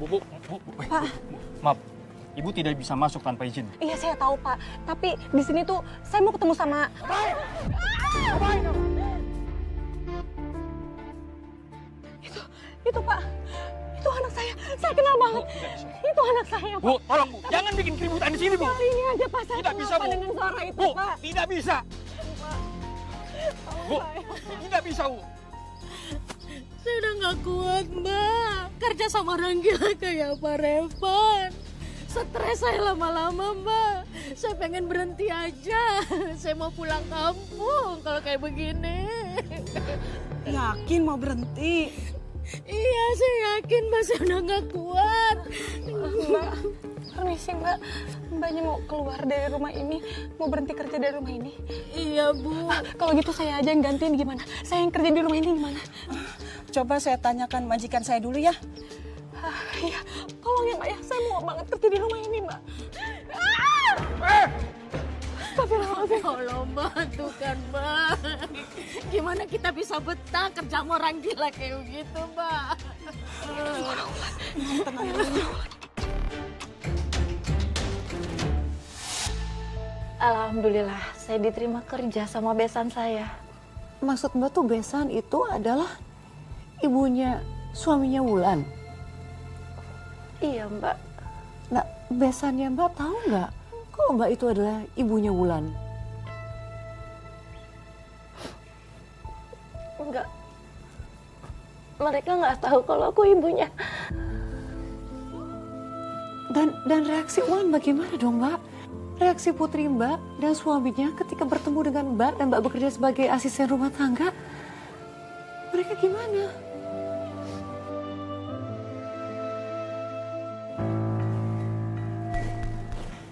Bu. Pak. Maaf, Ibu tidak bisa masuk tanpa izin. Iya saya tahu Pak, tapi di sini tuh saya mau ketemu sama... Itu Pak, itu anak saya kenal banget. Itu anak saya Pak. Bu, tolong Bu, jangan bikin keributan di sini Bu. Kali ini aja Pak, saya Tidak bisa, kenapa Bu. dengan suara itu Bu, Pak. tidak bisa. Bu, tidak bisa Bu. Saya udah gak kuat, Mbak. Kerja sama orang gila kayak Pak Revan. Stres saya lama-lama, Mbak. Saya pengen berhenti aja. Saya mau pulang kampung kalau kayak begini. Yakin mau berhenti? Iya, saya yakin Mbak. Saya udah gak kuat. Mbak, permisi Mbak. Mbaknya mau keluar dari rumah ini, mau berhenti kerja dari rumah ini. Iya, Bu. Kalau gitu saya aja yang gantiin gimana? Saya yang kerja di rumah ini gimana? Coba saya tanyakan majikan saya dulu ya. Iya, tolong ya Mbak ya. Saya mau banget kerja di rumah ini Mbak. Astagfirullahaladzim. Tolong bantu kan, Mbak. Gimana kita bisa betah kerja sama orang gila kayak begitu, Mbak? Alhamdulillah, saya diterima kerja sama besan saya. Maksud Mbak tuh besan itu adalah ibunya suaminya Wulan. Iya, Mbak. Nah, besannya Mbak tahu nggak kalau Mbak itu adalah ibunya Wulan? Enggak. Mereka nggak tahu kalau aku ibunya. Dan reaksi Wulan bagaimana dong Mbak? Reaksi putri Mbak dan suaminya ketika bertemu dengan Mbak dan Mbak bekerja sebagai asisten rumah tangga. Mereka gimana?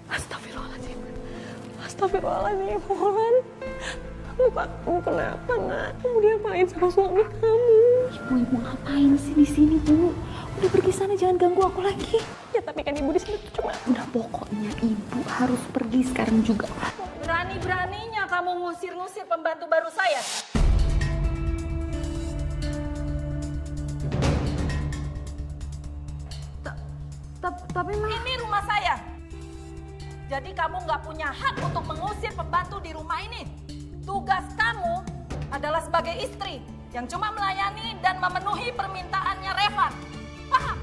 Astagfirullahaladzim. Astagfirullahaladzim, Wulan. Kamu kenapa nak? Kamu diapain sama suami kamu? Ibu ngapain sih di sini Bu? Udah pergi sana, jangan ganggu aku lagi. Ya tapi kan ibu di sini tuh cuma... Udah pokoknya ibu harus pergi sekarang juga. Berani-beraninya kamu ngusir-ngusir pembantu baru saya. Tapi Ini rumah saya. Jadi kamu nggak punya hak untuk mengusir pembantu di rumah ini. Tugas kamu adalah sebagai istri yang cuma melayani dan memenuhi permintaannya Revan. Paham?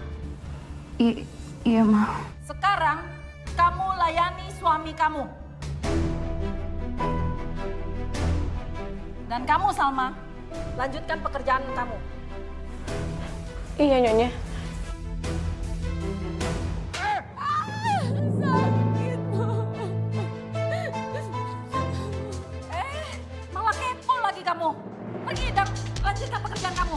Iya Ma. Sekarang kamu layani suami kamu. Dan kamu Salma, lanjutkan pekerjaan kamu. Iya Nyonya. Malah kepo lagi kamu. Pergi dan lanjutkan pekerjaan kamu.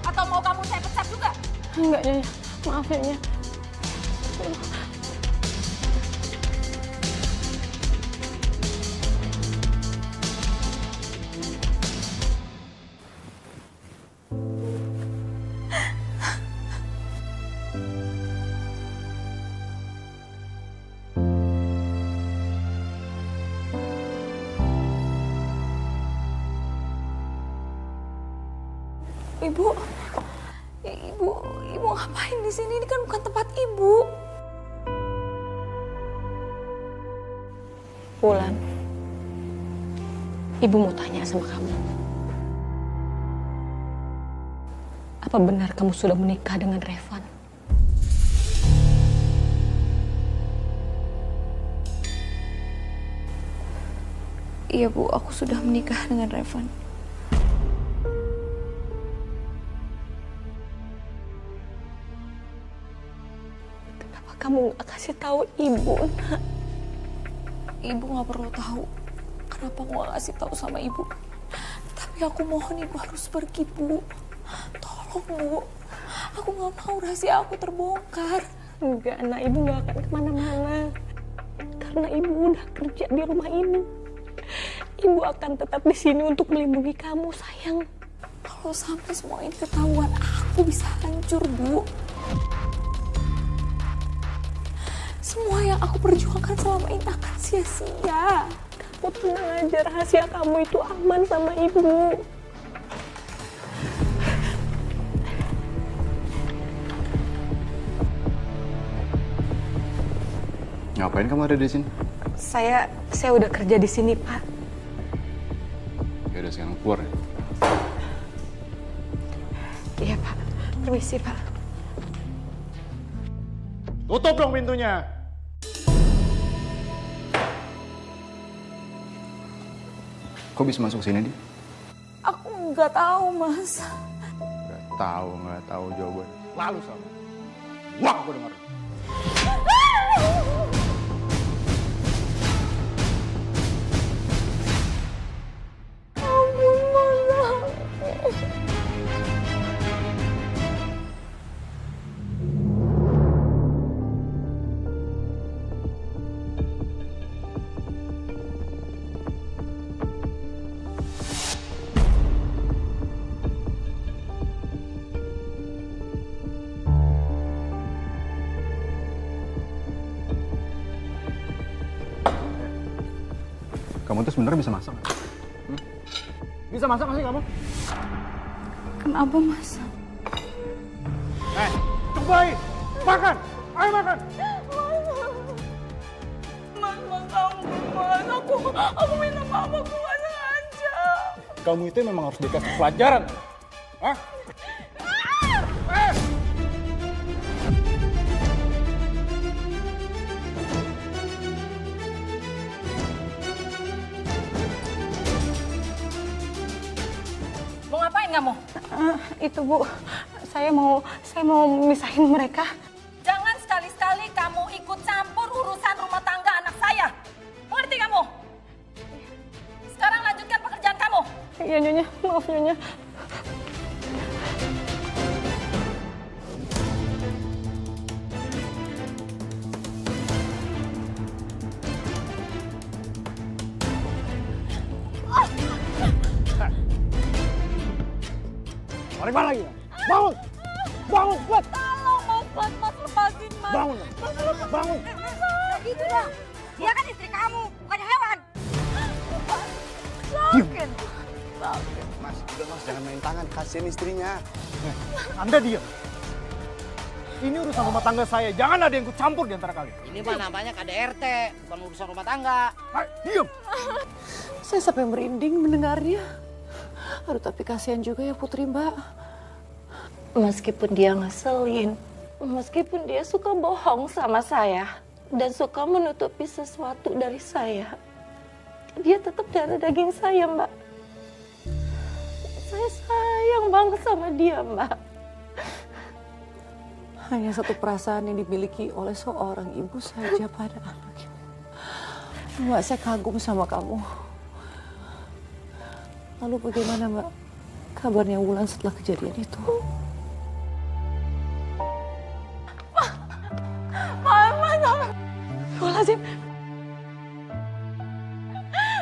Atau mau kamu saya pecat juga? Enggak Nyonya, maaf Nyonya. Ibu ngapain di sini? Ini kan bukan tempat ibu. Wulan, ibu mau tanya sama kamu. Apa benar kamu sudah menikah dengan Revan? Iya Bu, aku sudah menikah dengan Revan. Kenapa kamu nggak kasih tahu ibu, nak? Ibu nggak perlu tahu. Kenapa aku nggak kasih tahu sama ibu? Tapi aku mohon ibu harus pergi Bu. Tolong Bu. Aku nggak mau rahasia aku terbongkar. Enggak, nak. Ibu nggak akan kemana-mana. Karena ibu udah kerja di rumah ini. Ibu akan tetap di sini untuk melindungi kamu, sayang. Kalau sampai semua ini ketahuan, aku bisa hancur Bu. Semua yang aku perjuangkan selama ini akan sia-sia. Kamu tenang aja, rahasia kamu itu aman sama ibu. Ngapain kamu ada di sini? Saya udah kerja di sini, Pak. Ya udah sekarang keluar ya. Iya, Pak. Permisi, Pak. Tutup dong pintunya. Kok bisa masuk sini, Di? Aku nggak tahu, Mas. Nggak tahu jawabannya. Lalu sama. Wah, aku dengar. Kamu tuh sebenarnya bisa masak nggak? Bisa masak nggak sih kamu? Kenapa, Mas? Cobain! Makan! Ayo makan! Mas, aku minta maaf, aku nggak sengaja. Kamu itu memang harus dikasih pelajaran. Hah? Mau ngapain kamu? Itu, Bu. Saya mau misahin mereka. Jangan sekali-sekali kamu ikut campur urusan rumah tangga anak saya. Mengerti kamu? Sekarang lanjutkan pekerjaan kamu. Iya, Nyonya. Maaf, Nyonya. Balik mana lagi? Bangun! Bangun, kuat! Tolong mas lepasin mas. Bangun! Bangun! Gitu dong. Dia kan istri kamu, bukannya hewan. Mas, udah mas, jangan main tangan, kasihin istrinya. Anda diam. Ini urusan rumah tangga saya, jangan ada yang ikut campur di antara kalian. Ini mah namanya KDRT, bukan urusan rumah tangga. Hai, diam! Saya sampai merinding mendengarnya. Aduh, tapi kasihan juga ya Putri, Mbak. Meskipun dia ngeselin, meskipun dia suka bohong sama saya dan suka menutupi sesuatu dari saya, dia tetap darah daging saya, Mbak. Saya sayang banget sama dia, Mbak. Hanya satu perasaan yang dimiliki oleh seorang ibu saja pada anaknya. Mbak, saya kagum sama kamu. Lalu bagaimana, Mbak, kabarnya Wulan setelah kejadian itu? Astagfirullahaladzim.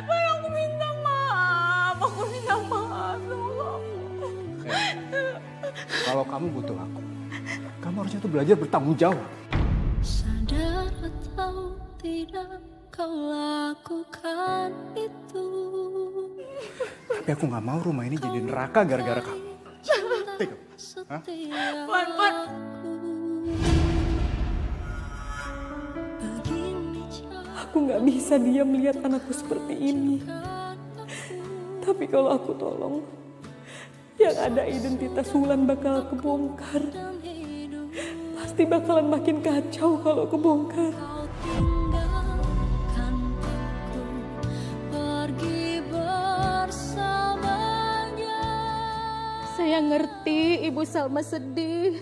Aku minta maaf sama kamu. Kalau kamu butuh aku, kamu harusnya tuh belajar bertanggung jawab. Sadar atau tidak kau lakukan itu. Tapi aku nggak mau rumah ini jadi neraka gara-gara kamu. Tega. Hah? Aku nggak bisa diam melihat anakku seperti ini. Tapi kalau aku tolong, yang ada identitas Wulan bakal kebongkar. Pasti bakalan makin kacau kalau kebongkar. Saya ngerti Ibu Salma sedih.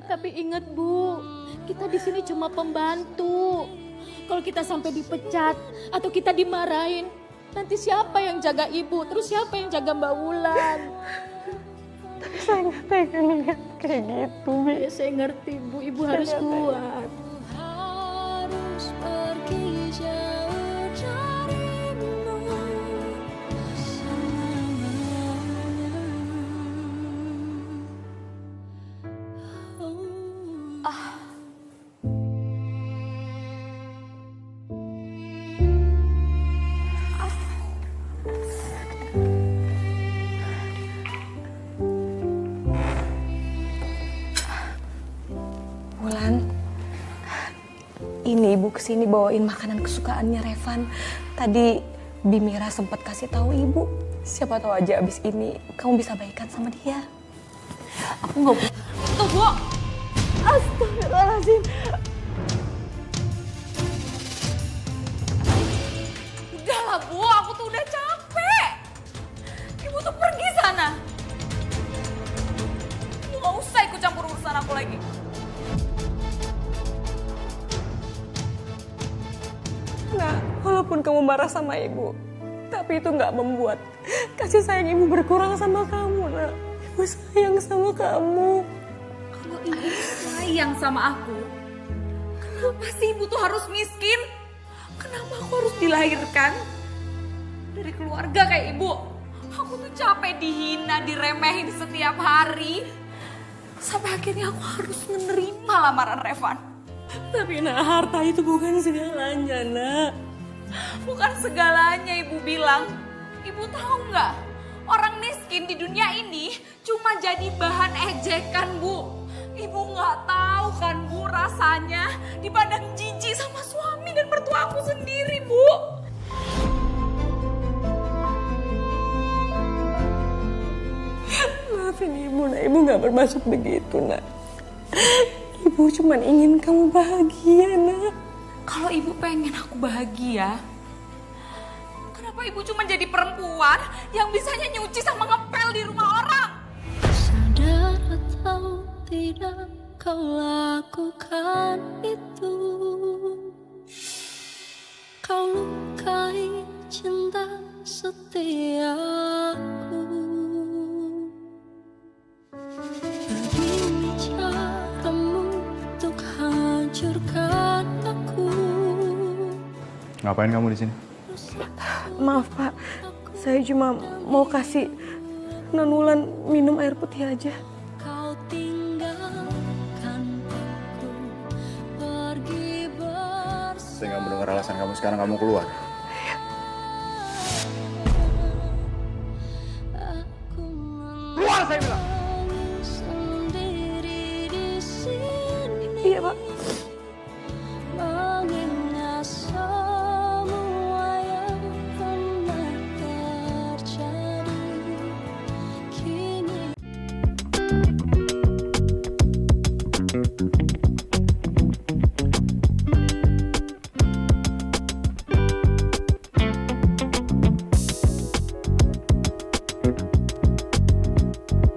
Tapi ingat Bu, kita di sini cuma pembantu. Kalau kita sampai dipecat atau kita dimarahin, nanti siapa yang jaga Ibu? Terus siapa yang jaga Mbak Wulan? Tapi saya nggak tega ngeliat kayak gitu, Bi. Ya, saya ngerti Bu, Ibu harus nggak tega. kuat. Harus pergi jauh darimu. Wulan, Ini ibu kesini bawain makanan kesukaannya Revan. Tadi Bimira sempat kasih tahu ibu. Siapa tahu aja abis ini kamu bisa baikan sama dia. Aku nggak butuh. Tuh, Bu. Astagfirullahaladzim. Udahlah, Bu. Aku tuh udah capek. Ibu tuh pergi sana. Ibu gak usah ikut campur urusan aku lagi. Nah, walaupun kamu marah sama ibu, tapi itu nggak membuat kasih sayang ibu berkurang sama kamu, nak. Ibu sayang sama kamu. Kalau ibu sayang sama aku, kenapa sih ibu tuh harus miskin? Kenapa aku harus dilahirkan dari keluarga kayak ibu? Aku tuh capek dihina, diremehin setiap hari. Sampai akhirnya aku harus menerima lamaran Revan. Tapi nak, harta itu bukan segalanya, nak. Bukan segalanya ibu bilang. Ibu tahu nggak? Orang miskin di dunia ini cuma jadi bahan ejekan, Bu. Ibu nggak tahu kan, Bu, rasanya dipandang jijik sama suami dan mertua aku sendiri, Bu. Maafin ibu, nak. Ibu nggak bermaksud begitu, nak. Ibu cuma ingin kamu bahagia, nak. Kalau ibu pengen aku bahagia, kenapa ibu cuma jadi perempuan yang bisanya nyuci sama ngepel di rumah orang? Sadar atau tidak kau lakukan itu. Kau lukai cinta setiaku. Begini caramu untuk hancurkan aku. Ngapain kamu di sini? Maaf, Pak. Saya cuma mau kasih Non Wulan minum air putih aja. Kau tinggalkan aku pergi bersama. Saya nggak mendengar alasan kamu sekarang kamu keluar. Keluar saya bilang. Sendiri di sini. Iya, Pak.